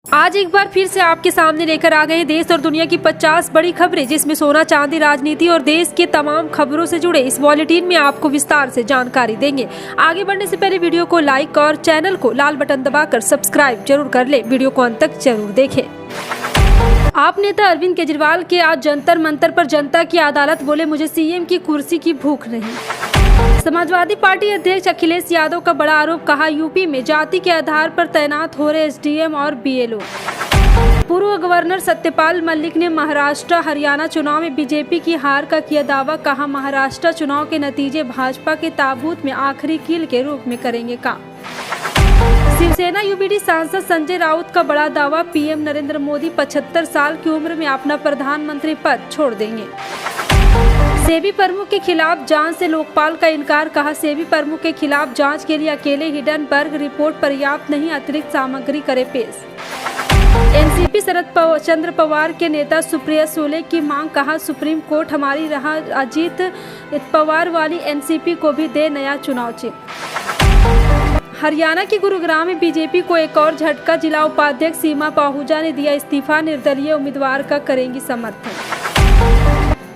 आज एक बार फिर से आपके सामने लेकर आ गए देश और दुनिया की 50 बड़ी खबरें, जिसमें सोना चांदी, राजनीति और देश के तमाम खबरों से जुड़े इस बुलेटिन में आपको विस्तार से जानकारी देंगे। आगे बढ़ने से पहले वीडियो को लाइक और चैनल को लाल बटन दबाकर सब्सक्राइब जरूर कर ले। वीडियो को अंत तक जरूर देखें। आप नेता अरविंद केजरीवाल के आज जंतर मंतर पर जनता की अदालत, बोले मुझे सीएम की कुर्सी की भूख नहीं। समाजवादी पार्टी अध्यक्ष अखिलेश यादव का बड़ा आरोप, कहा यूपी में जाति के आधार पर तैनात हो रहे एसडीएम और बीएलओ। पूर्व गवर्नर सत्यपाल मलिक ने महाराष्ट्र हरियाणा चुनाव में बीजेपी की हार का किया दावा, कहा महाराष्ट्र चुनाव के नतीजे भाजपा के ताबूत में आखिरी कील के रूप में करेंगे काम। शिवसेना यूबीडी सांसद संजय राउत का बड़ा दावा, पीएम नरेंद्र मोदी 75 साल की उम्र में अपना प्रधानमंत्री पद छोड़ देंगे। सेबी प्रमुख के खिलाफ जांच से लोकपाल का इनकार, कहा सेबी प्रमुख के खिलाफ जांच के लिए अकेले हिडनबर्ग रिपोर्ट पर्याप्त नहीं, अतिरिक्त सामग्री करे पेश। एनसीपी शरद चंद्र पवार के नेता सुप्रिया सुले की मांग, कहा सुप्रीम कोर्ट हमारी रहा, अजीत पवार वाली एनसीपी को भी दे नया चुनाव चिन्ह। हरियाणा के गुरुग्राम में बीजेपी को एक और झटका, जिला उपाध्यक्ष सीमा पाहूजा ने दिया इस्तीफा, निर्दलीय उम्मीदवार का करेंगी समर्थन।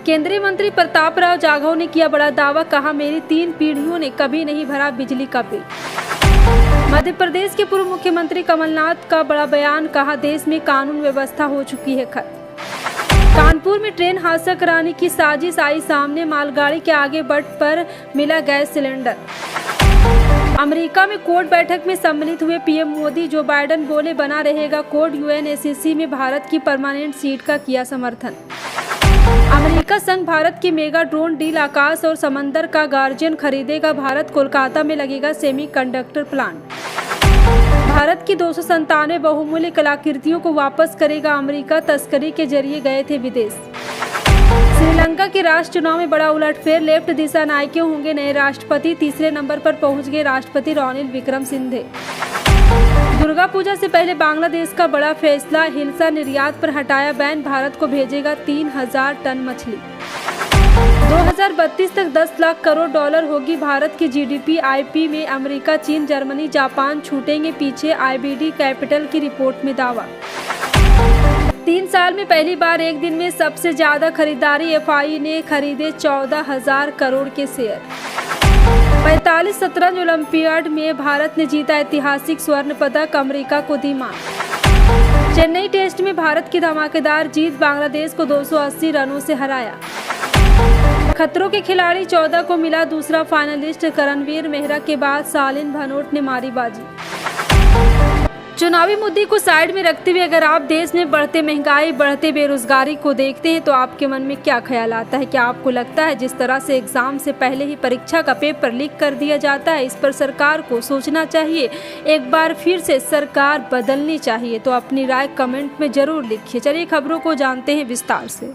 केंद्रीय मंत्री प्रताप राव जाधव ने किया बड़ा दावा, कहा मेरी 3 पीढ़ियों ने कभी नहीं भरा बिजली का बिल। मध्य प्रदेश के पूर्व मुख्यमंत्री कमलनाथ का बड़ा बयान, कहा देश में कानून व्यवस्था हो चुकी है खत्म। कानपुर में ट्रेन हादसा कराने की साजिश आई सामने, मालगाड़ी के आगे बट पर मिला गैस सिलेंडर। अमेरिका में कोर्ट बैठक में सम्मिलित हुए पीएम मोदी, जो बाइडेन बोले बना रहेगा कोड, यूएनएससी में भारत की परमानेंट सीट का किया समर्थन। अमेरिका संग भारत की मेगा ड्रोन डील, आकाश और समंदर का गार्जियन खरीदेगा भारत, कोलकाता में लगेगा सेमीकंडक्टर प्लांट। भारत की 297 बहुमूल्य कलाकृतियों को वापस करेगा अमेरिका, तस्करी के जरिए गए थे विदेश। श्रीलंका के राष्ट्र चुनाव में बड़ा उलटफेर, लेफ्ट दिशा नायके होंगे नए राष्ट्रपति, तीसरे नंबर पर पहुंच गए राष्ट्रपति रनिल विक्रमसिंघे। दुर्गा पूजा से पहले बांग्लादेश का बड़ा फैसला, हिल्सा निर्यात पर हटाया बैन, भारत को भेजेगा 3000 टन मछली। 2032 तक 10 लाख करोड़ डॉलर होगी भारत की जीडीपी, आईपी में अमेरिका, चीन, जर्मनी, जापान छूटेंगे पीछे, आईबीडी कैपिटल की रिपोर्ट में दावा। 3 साल में पहली बार एक दिन में सबसे ज्यादा खरीदारी, एफआई ने खरीदे 14,000 करोड़ के शेयर। 45 शतरंज ओलंपियाड में भारत ने जीता ऐतिहासिक स्वर्ण पदक, अमेरिका को दी मात। चेन्नई टेस्ट में भारत की धमाकेदार जीत, बांग्लादेश को 280 रनों से हराया। खतरों के खिलाड़ी 14 को मिला दूसरा फाइनलिस्ट, करणवीर मेहरा के बाद सालिन भनोट ने मारी बाजी। चुनावी मुद्दे को साइड में रखते हुए अगर आप देश में बढ़ते महंगाई, बढ़ते बेरोजगारी को देखते हैं तो आपके मन में क्या ख्याल आता है? क्या आपको लगता है जिस तरह से एग्जाम से पहले ही परीक्षा का पेपर लीक कर दिया जाता है, इस पर सरकार को सोचना चाहिए, एक बार फिर से सरकार बदलनी चाहिए? तो अपनी राय कमेंट में जरूर लिखिए। चलिए खबरों को जानते हैं विस्तार से।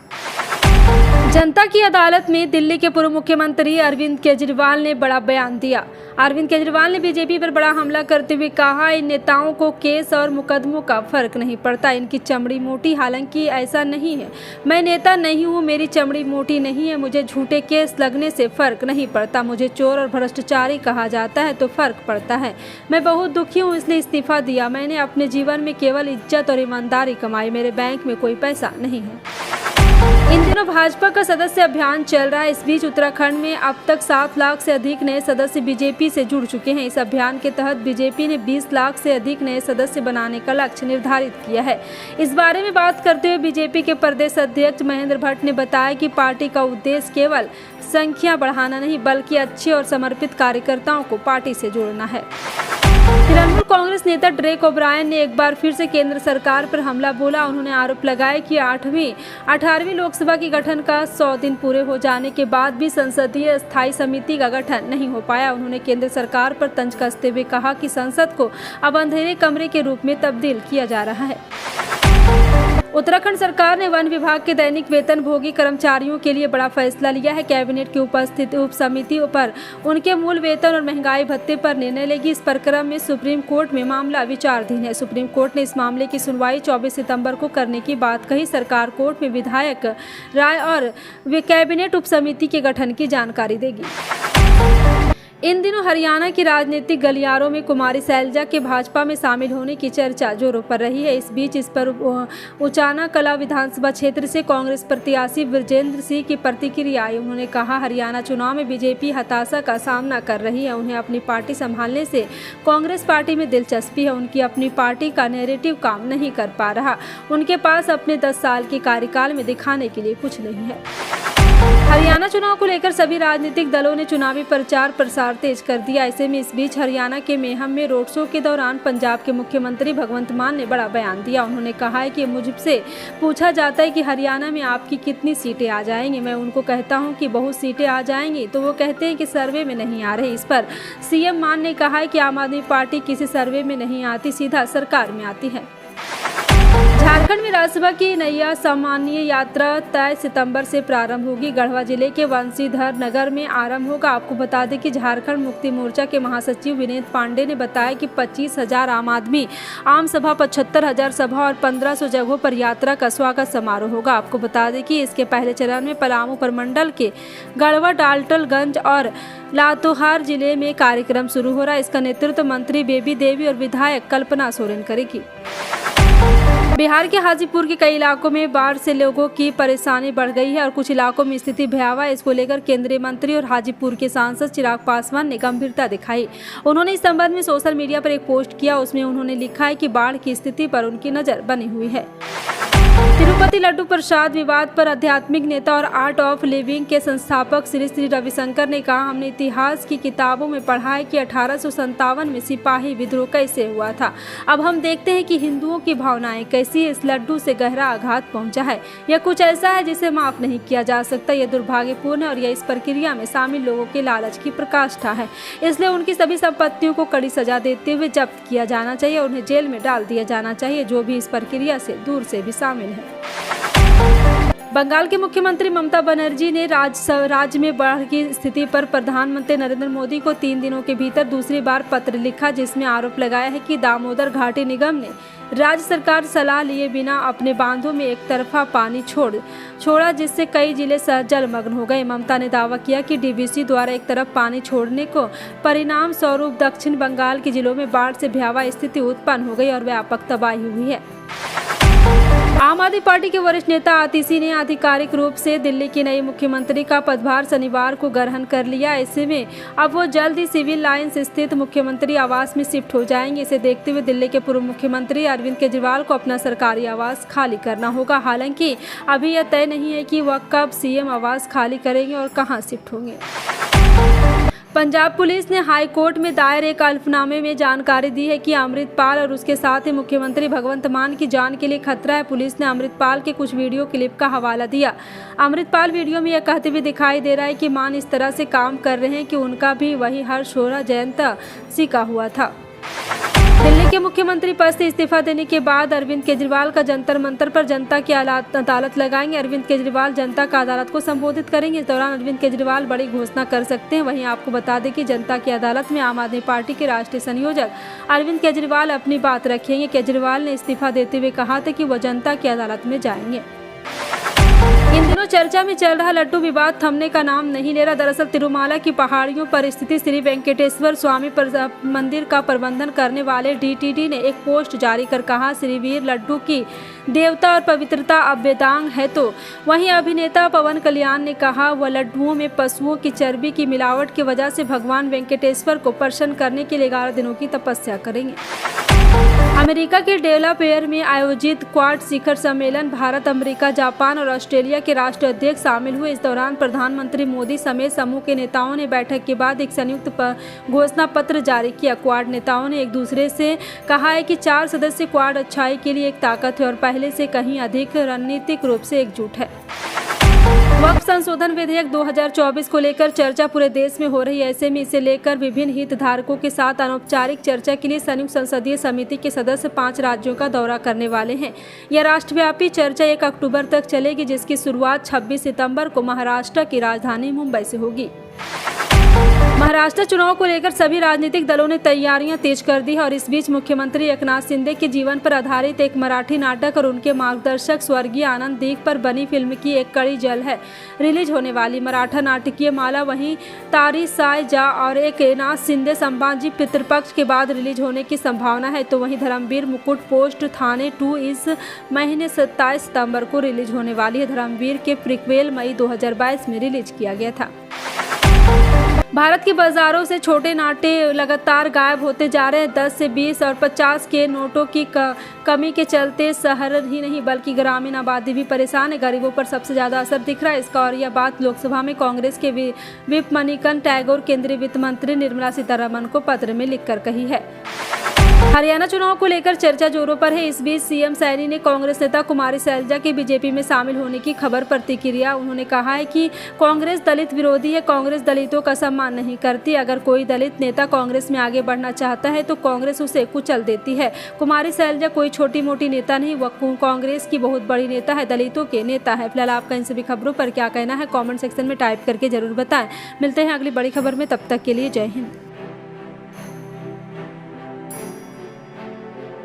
जनता की अदालत में दिल्ली के पूर्व मुख्यमंत्री अरविंद केजरीवाल ने बड़ा बयान दिया। अरविंद केजरीवाल ने बीजेपी पर बड़ा हमला करते हुए कहा, इन नेताओं को केस और मुकदमों का फर्क नहीं पड़ता, इनकी चमड़ी मोटी, हालांकि ऐसा नहीं है। मैं नेता नहीं हूँ, मेरी चमड़ी मोटी नहीं है, मुझे झूठे केस लगने से फर्क नहीं पड़ता, मुझे चोर और भ्रष्टाचारी कहा जाता है तो फर्क पड़ता है। मैं बहुत दुखी हूँ, इसलिए इस्तीफा दिया। मैंने अपने जीवन में केवल इज्जत और ईमानदारी कमाई, मेरे बैंक में कोई पैसा नहीं है। इन दिनों भाजपा का सदस्य अभियान चल रहा है। इस बीच उत्तराखंड में अब तक 7 लाख से अधिक नए सदस्य बीजेपी से जुड़ चुके हैं। इस अभियान के तहत बीजेपी ने 20 लाख से अधिक नए सदस्य बनाने का लक्ष्य निर्धारित किया है। इस बारे में बात करते हुए बीजेपी के प्रदेश अध्यक्ष महेंद्र भट्ट ने बताया कि पार्टी का उद्देश्य केवल संख्या बढ़ाना नहीं, बल्कि अच्छे और समर्पित कार्यकर्ताओं को पार्टी से जोड़ना है। तृणमूल कांग्रेस नेता ड्रेक ओब्रायन ने एक बार फिर से केंद्र सरकार पर हमला बोला। उन्होंने आरोप लगाया कि 18वीं लोकसभा के गठन का 100 दिन पूरे हो जाने के बाद भी संसदीय स्थायी समिति का गठन नहीं हो पाया। उन्होंने केंद्र सरकार पर तंज कसते हुए कहा कि संसद को अब अंधेरे कमरे के रूप में तब्दील किया जा रहा है। उत्तराखंड सरकार ने वन विभाग के दैनिक वेतन भोगी कर्मचारियों के लिए बड़ा फैसला लिया है। कैबिनेट की उपस्थित उप समितियों पर उनके मूल वेतन और महंगाई भत्ते पर निर्णय लेगी। इस प्रकरण में सुप्रीम कोर्ट में मामला विचाराधीन है। सुप्रीम कोर्ट ने इस मामले की सुनवाई 24 सितंबर को करने की बात कही। सरकार कोर्ट में विधायक राय और कैबिनेट उप समिति के गठन की जानकारी देगी। इन दिनों हरियाणा की राजनीतिक गलियारों में कुमारी शैलजा के भाजपा में शामिल होने की चर्चा जोरों पर रही है। इस बीच इस पर उचाना कला विधानसभा क्षेत्र से कांग्रेस प्रत्याशी विजेंद्र सिंह की प्रतिक्रिया आई। उन्होंने कहा, हरियाणा चुनाव में बीजेपी हताशा का सामना कर रही है। उन्हें अपनी पार्टी संभालने से कांग्रेस पार्टी में दिलचस्पी है। उनकी अपनी पार्टी का नैरेटिव काम नहीं कर पा रहा। उनके पास अपने 10 साल के कार्यकाल में दिखाने के लिए कुछ नहीं है। हरियाणा चुनाव को लेकर सभी राजनीतिक दलों ने चुनावी प्रचार प्रसार तेज कर दिया। ऐसे में इस बीच हरियाणा के मेहम में रोड शो के दौरान पंजाब के मुख्यमंत्री भगवंत मान ने बड़ा बयान दिया। उन्होंने कहा है कि मुझसे पूछा जाता है कि हरियाणा में आपकी कितनी सीटें आ जाएंगी। मैं उनको कहता हूं कि बहुत सीटें आ जाएंगी, तो वो कहते हैं कि सर्वे में नहीं आ रही। इस पर सीएम मान ने कहा है कि आम आदमी पार्टी किसी सर्वे में नहीं आती, सीधा सरकार में आती है। झारखंड में राज्यसभा की नैया सामान्य यात्रा 23 सितंबर से प्रारंभ होगी। गढ़वा जिले के वंशीधर नगर में आरंभ होगा। आपको बता दें कि झारखंड मुक्ति मोर्चा के महासचिव विनीत पांडे ने बताया कि 25,000 आम आदमी आम सभा, 75,000 सभा और 1,500 जगहों पर यात्रा का स्वागत समारोह होगा। आपको बता दें कि इसके पहले चरण में पलामू प्रमंडल के गढ़वा, डाल्टनगंज और लातेहार जिले में कार्यक्रम शुरू हो रहा है। इसका नेतृत्व मंत्री बेबी देवी और विधायक कल्पना सोरेन करेगी। बिहार के हाजीपुर के कई इलाकों में बाढ़ से लोगों की परेशानी बढ़ गई है और कुछ इलाकों में स्थिति भयावह है। इसको लेकर केंद्रीय मंत्री और हाजीपुर के सांसद चिराग पासवान ने गंभीरता दिखाई। उन्होंने इस संबंध में सोशल मीडिया पर एक पोस्ट किया। उसमें उन्होंने लिखा है कि बाढ़ की स्थिति पर उनकी नजर बनी हुई है। तिरुपति लड्डू प्रसाद विवाद पर आध्यात्मिक नेता और आर्ट ऑफ लिविंग के संस्थापक श्री श्री रविशंकर ने कहा, हमने इतिहास की किताबों में पढ़ा है कि 1857 में सिपाही विद्रोह कैसे हुआ था। अब हम देखते हैं कि हिंदुओं की भावनाएं कैसी है। इस लड्डू से गहरा आघात पहुंचा है। यह कुछ ऐसा है जिसे माफ नहीं किया जा सकता। यह दुर्भाग्यपूर्ण है और यह इस प्रक्रिया में शामिल लोगों के लालच की प्रकाष्ठा है। इसलिए उनकी सभी संपत्तियों को कड़ी सजा देते हुए जब्त किया जाना चाहिए और उन्हें जेल में डाल दिया जाना चाहिए, जो भी इस प्रक्रिया से दूर से भी शामिल है। बंगाल के मुख्यमंत्री ममता बनर्जी ने राज्य में बाढ़ की स्थिति पर प्रधानमंत्री नरेंद्र मोदी को 3 दिनों के भीतर दूसरी बार पत्र लिखा, जिसमें आरोप लगाया है कि दामोदर घाटी निगम ने राज्य सरकार सलाह लिए बिना अपने बांधों में एक तरफा पानी छोड़ा, जिससे कई जिले जलमग्न हो गए। ममता ने दावा किया कि डीवीसी द्वारा एक तरफ पानी छोड़ने को परिणाम स्वरूप दक्षिण बंगाल के जिलों में बाढ़ से भयावह स्थिति उत्पन्न हो गई और व्यापक तबाही हुई है। आम आदमी पार्टी के वरिष्ठ नेता आतिशी ने आधिकारिक रूप से दिल्ली की नई मुख्यमंत्री का पदभार शनिवार को ग्रहण कर लिया। ऐसे में अब वो जल्द ही सिविल लाइंस स्थित मुख्यमंत्री आवास में शिफ्ट हो जाएंगे। इसे देखते हुए दिल्ली के पूर्व मुख्यमंत्री अरविंद केजरीवाल को अपना सरकारी आवास खाली करना होगा। हालांकि अभी यह तय नहीं है कि वह कब सीएम आवास खाली करेंगे और कहां शिफ्ट होंगे। पंजाब पुलिस ने हाई कोर्ट में दायर एक हल्फनामे में जानकारी दी है कि अमृतपाल और उसके साथ ही मुख्यमंत्री भगवंत मान की जान के लिए खतरा है। पुलिस ने अमृतपाल के कुछ वीडियो क्लिप का हवाला दिया। अमृतपाल वीडियो में यह कहते हुए दिखाई दे रहा है कि मान इस तरह से काम कर रहे हैं कि उनका भी वही हर्ष हो रहा जयंता सिका हुआ था। दिल्ली के मुख्यमंत्री पद से इस्तीफा देने के बाद अरविंद केजरीवाल का जंतर मंतर पर जनता की अदालत लगाएंगे। अरविंद केजरीवाल जनता का अदालत को संबोधित करेंगे। इस दौरान अरविंद केजरीवाल बड़ी घोषणा कर सकते हैं। वहीं आपको बता दें कि जनता की अदालत में आम आदमी पार्टी के राष्ट्रीय संयोजक अरविंद केजरीवाल अपनी बात रखेंगे। केजरीवाल ने इस्तीफा देते हुए कहा था कि वह जनता की अदालत में जाएंगे। इन दिनों चर्चा में चल रहा लड्डू विवाद थमने का नाम नहीं ले रहा। दरअसल तिरुमाला की पहाड़ियों पर स्थित श्री वेंकटेश्वर स्वामी मंदिर का प्रबंधन करने वाले डीटीडी ने एक पोस्ट जारी कर कहा, श्रीवीर लड्डू की देवता और पवित्रता अब वेदांग है। तो वहीं अभिनेता पवन कल्याण ने कहा वह लड्डुओं में पशुओं की चर्बी की मिलावट की वजह से भगवान वेंकटेश्वर को प्रसन्न करने के लिए 11 दिनों की तपस्या करेंगे। अमेरिका के डेलावेयर में आयोजित क्वाड शिखर सम्मेलन भारत, अमेरिका, जापान और ऑस्ट्रेलिया के राष्ट्राध्यक्ष शामिल हुए। इस दौरान प्रधानमंत्री मोदी समेत समूह के नेताओं ने बैठक के बाद एक संयुक्त घोषणा पत्र जारी किया। क्वाड नेताओं ने एक दूसरे से कहा है कि 4 सदस्य क्वाड अच्छाई के लिए एक ताकत है और पहले से कहीं अधिक रणनीतिक रूप से एकजुट है। वक्फ संशोधन विधेयक 2024 को लेकर चर्चा पूरे देश में हो रही है। ऐसे में इसे लेकर विभिन्न हितधारकों के साथ अनौपचारिक चर्चा के लिए संयुक्त संसदीय समिति के सदस्य 5 राज्यों का दौरा करने वाले हैं। यह राष्ट्रव्यापी चर्चा 1 अक्टूबर तक चलेगी, जिसकी शुरुआत 26 सितंबर को महाराष्ट्र की राजधानी मुंबई से होगी। महाराष्ट्र चुनाव को लेकर सभी राजनीतिक दलों ने तैयारियां तेज कर दी है और इस बीच मुख्यमंत्री एकनाथ शिंदे के जीवन पर आधारित एक मराठी नाटक और उनके मार्गदर्शक स्वर्गीय आनंद दीघ पर बनी फिल्म की एक कड़ी जल्द है रिलीज होने वाली। मराठा नाटकीय माला वहीं तारी साय जा और एकनाथ शिंदे संभाजी पितृपक्ष के बाद रिलीज होने की संभावना है, तो वहीं धर्मवीर मुकुट पोस्ट थाने 2 इस महीने 27 सितंबर को रिलीज होने वाली है। धर्मवीर के प्रीक्वेल मई 2022 में रिलीज किया गया था। भारत के बाजारों से छोटे नाटे लगातार गायब होते जा रहे हैं। 10 से 20 और 50 के नोटों की कमी के चलते शहर ही नहीं बल्कि ग्रामीण आबादी भी परेशान है। गरीबों पर सबसे ज़्यादा असर दिख रहा है इसका, और यह बात लोकसभा में कांग्रेस के विप मणिकर्ण टैगोर केंद्रीय वित्त मंत्री निर्मला सीतारमण को पत्र में लिखकर कही है। हरियाणा चुनाव को लेकर चर्चा जोरों पर है। इस बीच सीएम सैनी ने कांग्रेस नेता कुमारी शैलजा के बीजेपी में शामिल होने की खबर प्रतिक्रिया उन्होंने कहा है कि कांग्रेस दलित विरोधी है, कांग्रेस दलितों का सम्मान नहीं करती। अगर कोई दलित नेता कांग्रेस में आगे बढ़ना चाहता है तो कांग्रेस उसे कुचल देती है। कुमारी शैलजा कोई छोटी मोटी नेता नहीं, वह कांग्रेस की बहुत बड़ी नेता है, दलितों के नेता है। फिलहाल आपका इन सभी खबरों पर क्या कहना है कॉमेंट सेक्शन में टाइप करके जरूर बताएं। मिलते हैं अगली बड़ी खबर में, तब तक के लिए जय हिंद।